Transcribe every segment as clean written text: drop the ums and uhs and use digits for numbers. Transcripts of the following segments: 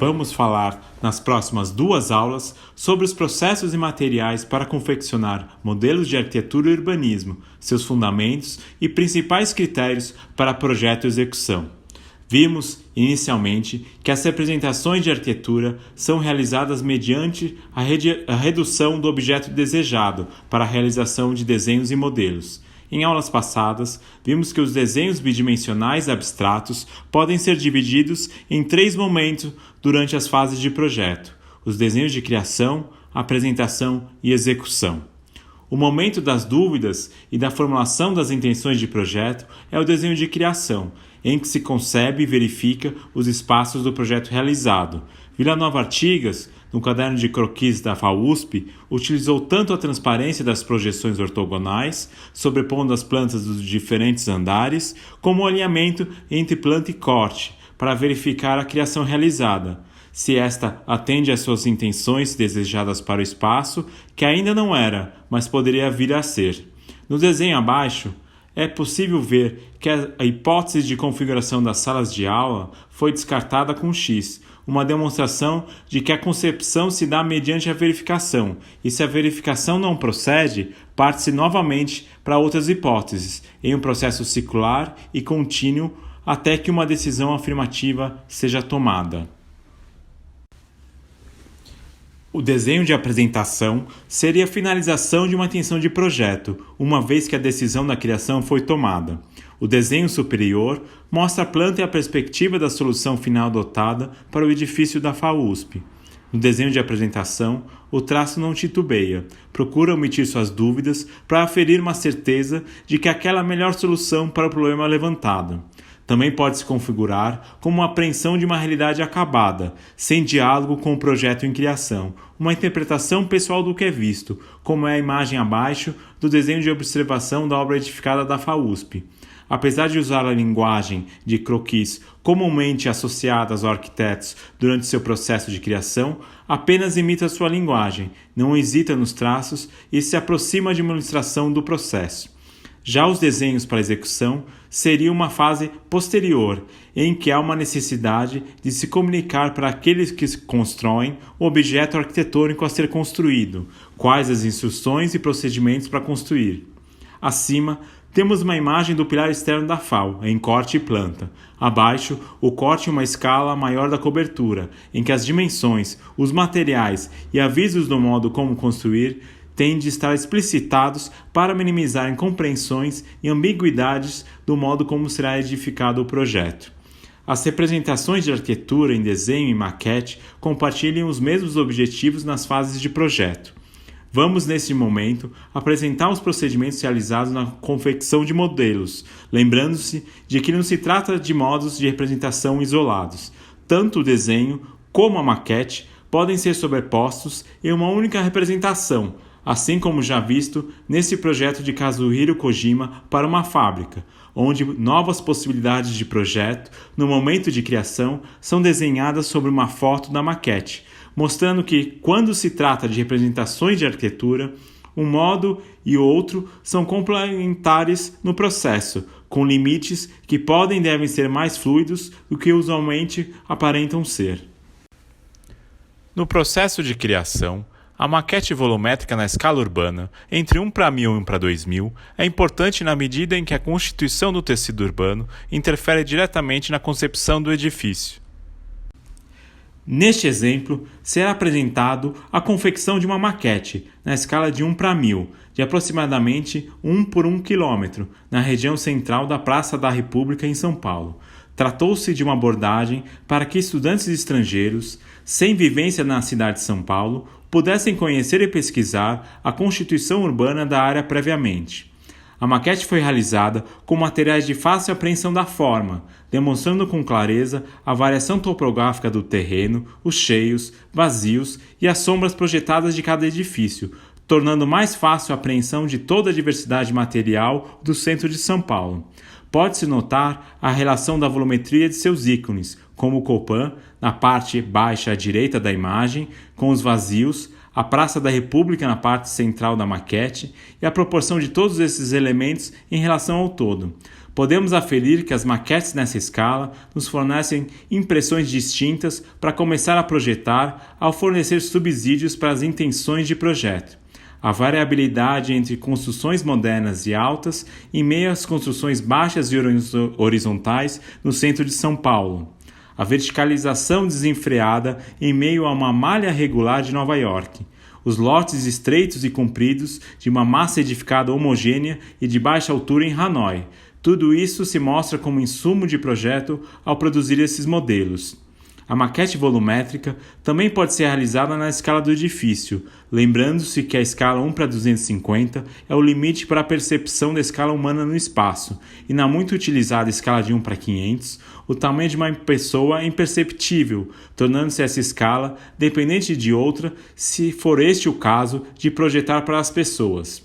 Vamos falar nas próximas 2 aulas sobre os processos e materiais para confeccionar modelos de arquitetura e urbanismo, seus fundamentos e principais critérios para projeto e execução. Vimos, inicialmente, que as representações de arquitetura são realizadas mediante a redução do objeto desejado para a realização de desenhos e modelos. Em aulas passadas, vimos que os desenhos bidimensionais abstratos podem ser divididos em 3 momentos durante as fases de projeto: os desenhos de criação, apresentação e execução. O momento das dúvidas e da formulação das intenções de projeto é o desenho de criação, em que se concebe e verifica os espaços do projeto realizado. Vila Nova Artigas, no caderno de croquis da FAUSP, utilizou tanto a transparência das projeções ortogonais, sobrepondo as plantas dos diferentes andares, como o alinhamento entre planta e corte, para verificar a criação realizada, se esta atende às suas intenções desejadas para o espaço, que ainda não era, mas poderia vir a ser. No desenho abaixo, é possível ver que a hipótese de configuração das salas de aula foi descartada com X, uma demonstração de que a concepção se dá mediante a verificação, e se a verificação não procede, parte-se novamente para outras hipóteses, em um processo circular e contínuo até que uma decisão afirmativa seja tomada. O desenho de apresentação seria a finalização de uma intenção de projeto, uma vez que a decisão da criação foi tomada. O desenho superior mostra a planta e a perspectiva da solução final adotada para o edifício da FAUSP. No desenho de apresentação, o traço não titubeia, procura omitir suas dúvidas para aferir uma certeza de que aquela é a melhor solução para o problema levantado. Também pode se configurar como uma apreensão de uma realidade acabada, sem diálogo com o projeto em criação, uma interpretação pessoal do que é visto, como é a imagem abaixo do desenho de observação da obra edificada da FAUSP. Apesar de usar a linguagem de croquis comumente associada aos arquitetos durante seu processo de criação, apenas imita sua linguagem, não hesita nos traços e se aproxima de uma ilustração do processo. Já os desenhos para execução seriam uma fase posterior, em que há uma necessidade de se comunicar para aqueles que constroem o objeto arquitetônico a ser construído, quais as instruções e procedimentos para construir. Acima, temos uma imagem do pilar externo da FAU, em corte e planta. Abaixo, o corte em uma escala maior da cobertura, em que as dimensões, os materiais e avisos do modo como construir têm de estar explicitados para minimizar incompreensões e ambiguidades do modo como será edificado o projeto. As representações de arquitetura em desenho e maquete compartilham os mesmos objetivos nas fases de projeto. Vamos, neste momento, apresentar os procedimentos realizados na confecção de modelos, lembrando-se de que não se trata de modos de representação isolados. Tanto o desenho como a maquete podem ser sobrepostos em uma única representação, assim como já visto nesse projeto de Kazuhiro Kojima para uma fábrica, onde novas possibilidades de projeto, no momento de criação, são desenhadas sobre uma foto da maquete, mostrando que, quando se trata de representações de arquitetura, um modo e outro são complementares no processo, com limites que podem e devem ser mais fluidos do que usualmente aparentam ser. No processo de criação, a maquete volumétrica na escala urbana, entre 1:1000 e 1:2000, é importante na medida em que a constituição do tecido urbano interfere diretamente na concepção do edifício. Neste exemplo, será apresentado a confecção de uma maquete na escala de 1:1000, de aproximadamente 1 por 1 km, na região central da Praça da República em São Paulo. Tratou-se de uma abordagem para que estudantes estrangeiros, sem vivência na cidade de São Paulo, pudessem conhecer e pesquisar a constituição urbana da área previamente. A maquete foi realizada com materiais de fácil apreensão da forma, demonstrando com clareza a variação topográfica do terreno, os cheios, vazios e as sombras projetadas de cada edifício, tornando mais fácil a apreensão de toda a diversidade material do centro de São Paulo. Pode-se notar a relação da volumetria de seus ícones, como o Copan, na parte baixa à direita da imagem, com os vazios, a Praça da República na parte central da maquete e a proporção de todos esses elementos em relação ao todo. Podemos aferir que as maquetes nessa escala nos fornecem impressões distintas para começar a projetar ao fornecer subsídios para as intenções de projeto. A variabilidade entre construções modernas e altas em meio às construções baixas e horizontais no centro de São Paulo. A verticalização desenfreada em meio a uma malha regular de Nova York. Os lotes estreitos e compridos de uma massa edificada homogênea e de baixa altura em Hanoi. Tudo isso se mostra como insumo de projeto ao produzir esses modelos. A maquete volumétrica também pode ser realizada na escala do edifício, lembrando-se que a escala 1:250 é o limite para a percepção da escala humana no espaço, e na muito utilizada escala de 1:500, o tamanho de uma pessoa é imperceptível, tornando-se essa escala dependente de outra, se for este o caso de projetar para as pessoas.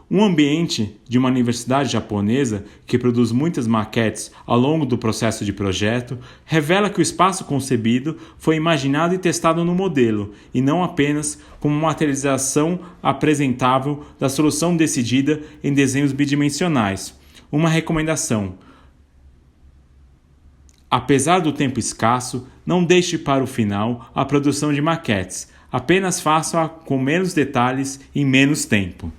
Um ambiente de uma universidade japonesa, que produz muitas maquetes ao longo do processo de projeto, revela que o espaço concebido foi imaginado e testado no modelo, e não apenas como uma materialização apresentável da solução decidida em desenhos bidimensionais. Uma recomendação: apesar do tempo escasso, não deixe para o final a produção de maquetes, apenas faça-a com menos detalhes em menos tempo.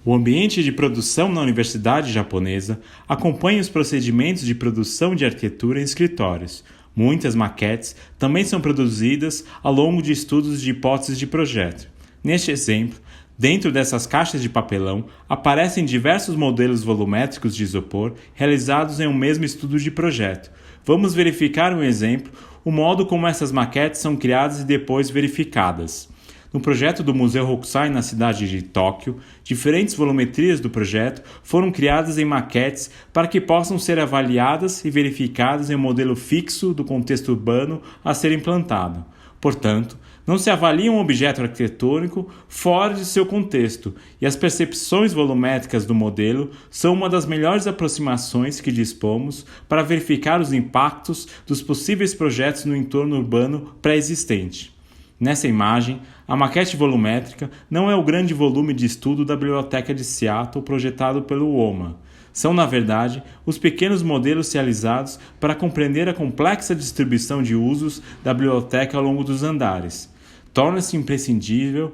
O ambiente de produção na universidade japonesa acompanha os procedimentos de produção de arquitetura em escritórios. Muitas maquetes também são produzidas ao longo de estudos de hipóteses de projeto. Neste exemplo, dentro dessas caixas de papelão, aparecem diversos modelos volumétricos de isopor realizados em um mesmo estudo de projeto. Vamos verificar um exemplo, o modo como essas maquetes são criadas e depois verificadas. No projeto do Museu Hokusai na cidade de Tóquio, diferentes volumetrias do projeto foram criadas em maquetes para que possam ser avaliadas e verificadas em um modelo fixo do contexto urbano a ser implantado. Portanto, não se avalia um objeto arquitetônico fora de seu contexto, e as percepções volumétricas do modelo são uma das melhores aproximações que dispomos para verificar os impactos dos possíveis projetos no entorno urbano pré-existente. Nessa imagem, a maquete volumétrica não é o grande volume de estudo da Biblioteca de Seattle projetado pelo OMA. São, na verdade, os pequenos modelos realizados para compreender a complexa distribuição de usos da biblioteca ao longo dos andares. Torna-se imprescindível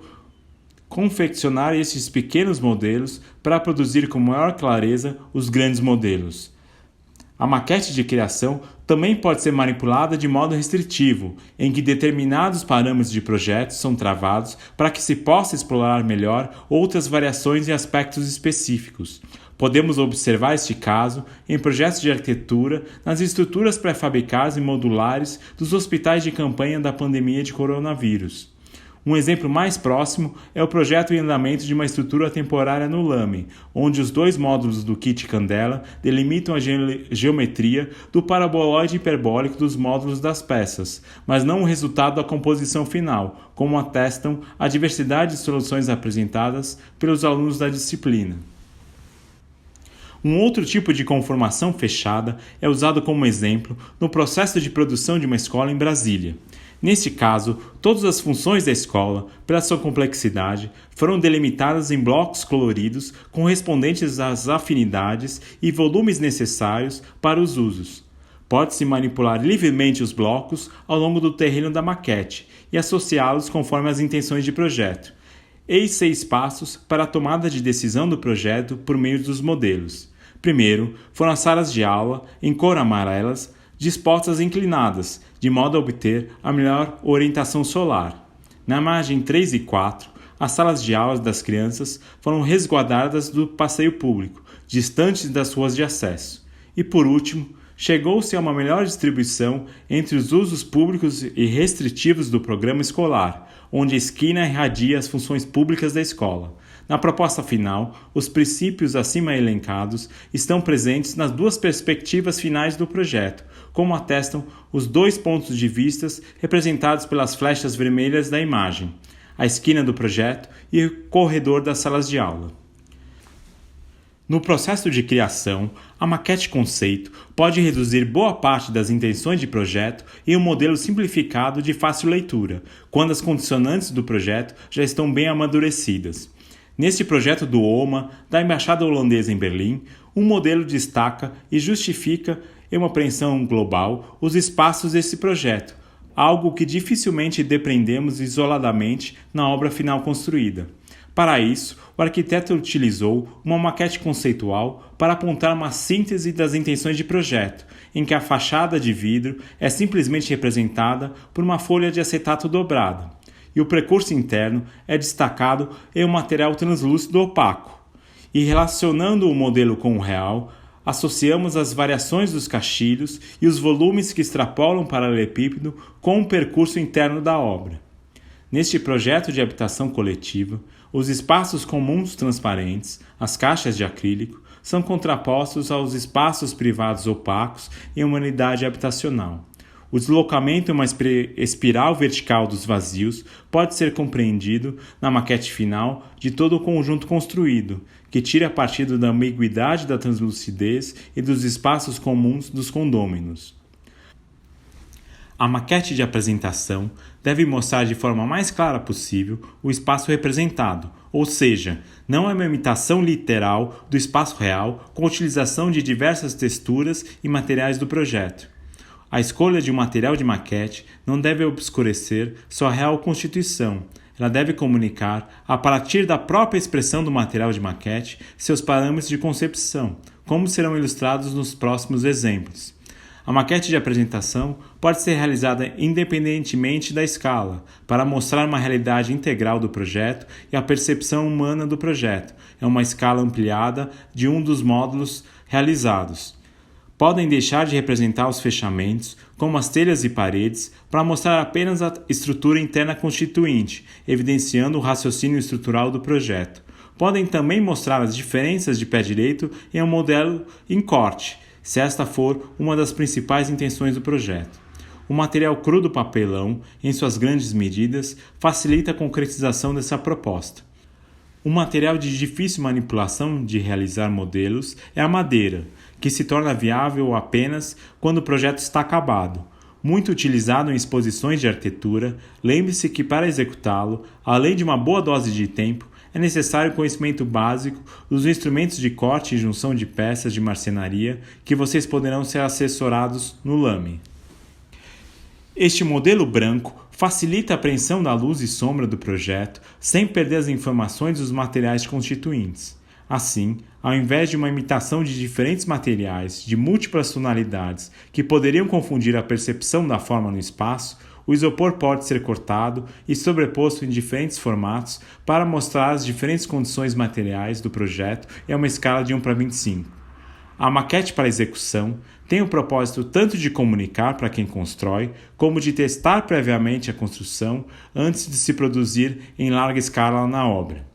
confeccionar estes pequenos modelos para produzir com maior clareza os grandes modelos. A maquete de criação também pode ser manipulada de modo restritivo, em que determinados parâmetros de projeto são travados para que se possa explorar melhor outras variações e aspectos específicos. Podemos observar este caso em projetos de arquitetura nas estruturas pré-fabricadas e modulares dos hospitais de campanha da pandemia de coronavírus. Um exemplo mais próximo é o projeto em andamento de uma estrutura temporária no Lame, onde os dois módulos do kit Candela delimitam a geometria do paraboloide hiperbólico dos módulos das peças, mas não o resultado da composição final, como atestam a diversidade de soluções apresentadas pelos alunos da disciplina. Um outro tipo de conformação fechada é usado como exemplo no processo de produção de uma escola em Brasília. Neste caso, todas as funções da escola, pela sua complexidade, foram delimitadas em blocos coloridos correspondentes às afinidades e volumes necessários para os usos. Pode-se manipular livremente os blocos ao longo do terreno da maquete e associá-los conforme as intenções de projeto. Eis 6 passos para a tomada de decisão do projeto por meio dos modelos. Primeiro, foram as salas de aula, em cor amarelas, dispostas inclinadas, de modo a obter a melhor orientação solar. Na margem 3 e 4, as salas de aula das crianças foram resguardadas do passeio público, distantes das ruas de acesso. E por último, chegou-se a uma melhor distribuição entre os usos públicos e restritivos do programa escolar, onde a esquina irradia as funções públicas da escola. Na proposta final, os princípios acima elencados estão presentes nas duas perspectivas finais do projeto, como atestam os 2 pontos de vista representados pelas flechas vermelhas da imagem, a esquina do projeto e o corredor das salas de aula. No processo de criação, a maquete conceito pode reduzir boa parte das intenções de projeto em um modelo simplificado de fácil leitura, quando as condicionantes do projeto já estão bem amadurecidas. Neste projeto do OMA, da Embaixada Holandesa em Berlim, um modelo destaca e justifica, em uma apreensão global, os espaços desse projeto, algo que dificilmente depreendemos isoladamente na obra final construída. Para isso, o arquiteto utilizou uma maquete conceitual para apontar uma síntese das intenções de projeto, em que a fachada de vidro é simplesmente representada por uma folha de acetato dobrada, e o percurso interno é destacado em um material translúcido opaco. E relacionando o modelo com o real, associamos as variações dos caixilhos e os volumes que extrapolam o paralelepípedo com o percurso interno da obra. Neste projeto de habitação coletiva, os espaços comuns transparentes, as caixas de acrílico, são contrapostos aos espaços privados opacos em uma unidade habitacional. O deslocamento em uma espiral vertical dos vazios pode ser compreendido na maquete final de todo o conjunto construído, que tira partido da ambiguidade da translucidez e dos espaços comuns dos condôminos. A maquete de apresentação deve mostrar de forma mais clara possível o espaço representado, ou seja, não é uma imitação literal do espaço real com a utilização de diversas texturas e materiais do projeto. A escolha de um material de maquete não deve obscurecer sua real constituição. Ela deve comunicar, a partir da própria expressão do material de maquete, seus parâmetros de concepção, como serão ilustrados nos próximos exemplos. A maquete de apresentação pode ser realizada independentemente da escala, para mostrar uma realidade integral do projeto e a percepção humana do projeto. É uma escala ampliada de um dos módulos realizados. Podem deixar de representar os fechamentos, como as telhas e paredes, para mostrar apenas a estrutura interna constituinte, evidenciando o raciocínio estrutural do projeto. Podem também mostrar as diferenças de pé direito em um modelo em corte, se esta for uma das principais intenções do projeto. O material cru do papelão, em suas grandes medidas, facilita a concretização dessa proposta. Um material de difícil manipulação de realizar modelos é a madeira, que se torna viável apenas quando o projeto está acabado. Muito utilizado em exposições de arquitetura, lembre-se que para executá-lo, além de uma boa dose de tempo, é necessário conhecimento básico dos instrumentos de corte e junção de peças de marcenaria que vocês poderão ser assessorados no LAME. Este modelo branco facilita a apreensão da luz e sombra do projeto sem perder as informações dos materiais constituintes. Assim, ao invés de uma imitação de diferentes materiais de múltiplas tonalidades que poderiam confundir a percepção da forma no espaço, o isopor pode ser cortado e sobreposto em diferentes formatos para mostrar as diferentes condições materiais do projeto em uma escala de 1:25. A maquete para execução tem o propósito tanto de comunicar para quem constrói, como de testar previamente a construção antes de se produzir em larga escala na obra.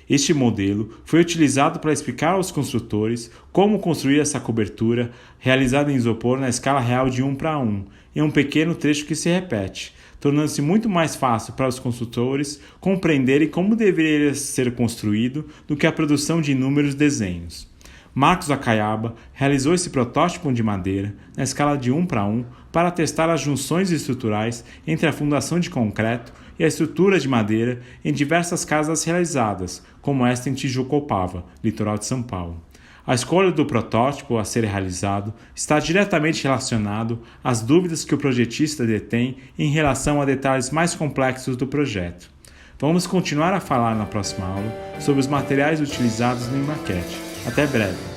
Este modelo foi utilizado para explicar aos construtores como construir essa cobertura realizada em isopor na escala real de 1:1, em um pequeno trecho que se repete, tornando-se muito mais fácil para os construtores compreenderem como deveria ser construído do que a produção de inúmeros desenhos. Marcos Acaiaba realizou esse protótipo de madeira na escala de 1:1 para testar as junções estruturais entre a fundação de concreto e a estrutura de madeira em diversas casas realizadas, como esta em Tijucopava, litoral de São Paulo. A escolha do protótipo a ser realizado está diretamente relacionado às dúvidas que o projetista detém em relação a detalhes mais complexos do projeto. Vamos continuar a falar na próxima aula sobre os materiais utilizados em maquete. Até breve!